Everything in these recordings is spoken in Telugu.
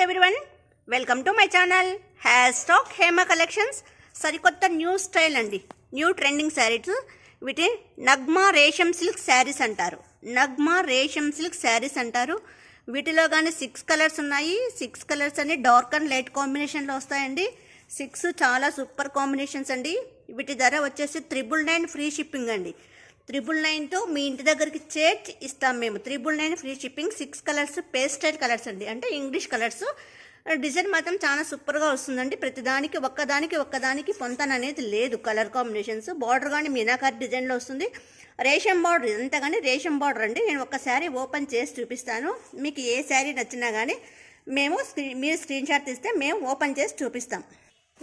Everyone, welcome to my channel hash stock Hema collections. సరికొత్త న్యూ స్టైల్ అండి, న్యూ ట్రెండింగ్ శారీస్. వీటి నగ్మా రేషం సిల్క్ శారీస్ అంటారు. నగ్మా రేషం సిల్క్ శారీస్ అంటారు. వీటిలో కానీ 6 కలర్స్ ఉన్నాయి. 6 కలర్స్ అన్ని డార్క్ అండ్ లైట్ కాంబినేషన్లో వస్తాయండి. 6 చాలా సూపర్ కాంబినేషన్స్ అండి. వీటి ధర వచ్చేసి 999 ఫ్రీ షిప్పింగ్ అండి. 999తో మీ ఇంటి దగ్గరికి చేర్చి ఇస్తాం మేము. 999 free shipping. 6 colours pastel colours అండి, అంటే ఇంగ్లీష్ కలర్స్. డిజైన్ మాత్రం చాలా సూపర్గా వస్తుందండి. ప్రతిదానికి ఒక్కదానికి పొంతన అనేది లేదు. కలర్ కాంబినేషన్స్, బార్డర్ కానీ మీనాకారి డిజైన్లో వస్తుంది. రేషం బార్డర్ ఇదంతా కానీ రేషం బార్డర్ అండి. నేను ఒక శారీ ఓపెన్ చేసి చూపిస్తాను. మీకు ఏ శారీ నచ్చినా కానీ మీరు స్క్రీన్ షాట్ తీస్తే మేము ఓపెన్ చేసి చూపిస్తాం.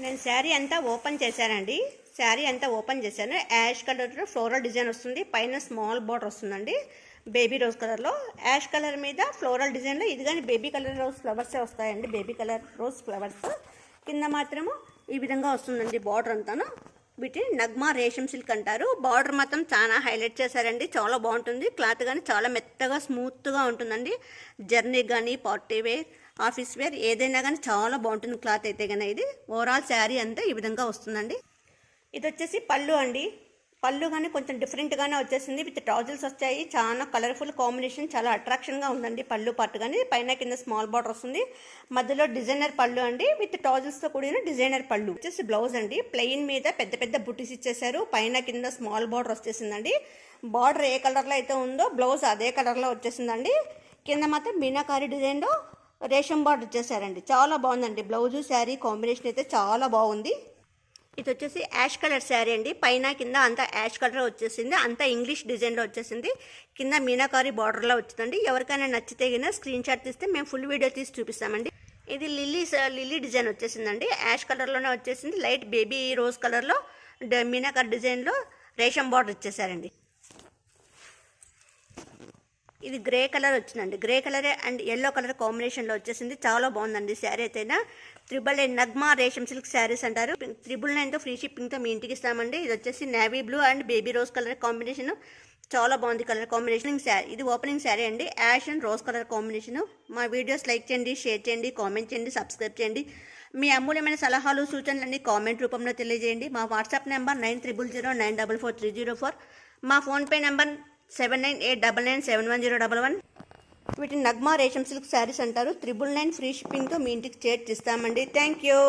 నేను శారీ అంతా ఓపెన్ చేశానండి. శారీ అంతా ఓపెన్ చేశాను. యాష్ కలర్లో ఫ్లోరల్ డిజైన్ వస్తుంది. పైన స్మాల్ బార్డర్ వస్తుందండి బేబీ రోజ్ కలర్లో. యాష్ కలర్ మీద ఫ్లోరల్ డిజైన్లో ఇది కానీ బేబీ కలర్ రోజ్ ఫ్లవర్సే వస్తాయండి. బేబీ కలర్ రోజ్ ఫ్లవర్స్ కింద మాత్రము ఈ విధంగా వస్తుందండి బార్డర్ అంతాను. వీటిని నగ్మా రేషం సిల్క్ అంటారు. బార్డర్ మాత్రం చాలా హైలైట్ చేశారండి. చాలా బాగుంటుంది. క్లాత్ కానీ చాలా మెత్తగా స్మూత్గా ఉంటుందండి. జర్నీ కానీ పార్టీ వేర్, ఆఫీస్ వేర్ ఏదైనా కానీ చాలా బాగుంటుంది క్లాత్ అయితే కానీ. ఇది ఓవరాల్ శారీ అంతా ఈ విధంగా వస్తుందండి. ఇది వచ్చేసి పళ్ళు అండి. పళ్ళు కానీ కొంచెం డిఫరెంట్గానే వచ్చేసింది. విత్ ట్రౌజర్స్ వచ్చాయి. చాలా కలర్ఫుల్ కాంబినేషన్, చాలా అట్రాక్షన్గా ఉందండి పళ్ళు పార్ట్ కానీ. పైన కింద స్మాల్ బార్డర్ వస్తుంది. మధ్యలో డిజైనర్ పళ్ళు అండి, విత్ ట్రౌజర్స్తో కూడిన డిజైనర్ పళ్ళు. వచ్చేసి బ్లౌజ్ అండి. ప్లెయిన్ మీద పెద్ద పెద్ద బుటీస్ ఇచ్చేసారు. పైన కింద స్మాల్ బార్డర్ వచ్చేసిందండి. బార్డర్ ఏ కలర్లో అయితే ఉందో బ్లౌజ్ అదే కలర్లో వచ్చేసిందండి. కింద మాత్రం మీనాకారి డిజైన్లో రేషం బార్డర్ ఇచ్చేసారండి. చాలా బాగుందండి. బ్లౌజు శారీ కాంబినేషన్ అయితే చాలా బాగుంది. ఇది వచ్చేసి యాష్ కలర్ శారీ అండి. పైన కింద అంతా యాష్ కలర్ వచ్చేసింది. అంతా ఇంగ్లీష్ డిజైన్లో వచ్చేసింది. కింద మీనాకారి బార్డర్లో వచ్చిందండి. ఎవరికైనా నచ్చితే కింద స్క్రీన్ షాట్ తీస్తే మేము ఫుల్ వీడియో తీసి చూపిస్తామండి. ఇది లిల్లీ డిజైన్ వచ్చేసిందండి. యాష్ కలర్లోనే వచ్చేసింది. లైట్ బేబీ రోజ్ కలర్లో మీనాకారి డిజైన్లో రేషం బార్డర్ ఇచ్చేసారండి. ఇది గ్రే కలర్ వచ్చిందండి. Grey colour and yellow colour కాంబినేషన్లో వచ్చేసింది. చాలా బాగుందండి శారీ అయితేనా. 999 నగ్మా రేషం సిల్క్ శారీస్ అంటారు. 999తో ఫ్రీ షిప్పింగ్తో మీ ఇంటికి ఇస్తామండి. ఇది వచ్చేసి navy blue and baby rose colour combination. చాలా బాగుంది కలర్ కాంబినేషన్. శారీ ఇది ఓపెనింగ్ శారీ అండి. Ash and rose colour combination. మా వీడియోస్ లైక్ చేయండి, షేర్ చేయండి, కామెంట్ చేయండి, సబ్స్క్రైబ్ చేయండి. మీ అమూల్యమైన సలహాలు సూచనలన్నీ కామెంట్ రూపంలో తెలియజేయండి. మా వాట్సాప్ నెంబర్ 9009443004. మా ఫోన్పే నెంబర్ 7989971011. వీటిని నగ్మా రేషం సిల్క్ శారీస్ అంటారు. 999 ఫ్రీ షిప్పింగ్తో మీ ఇంటికి చేర్చిస్తామండి. Thank you.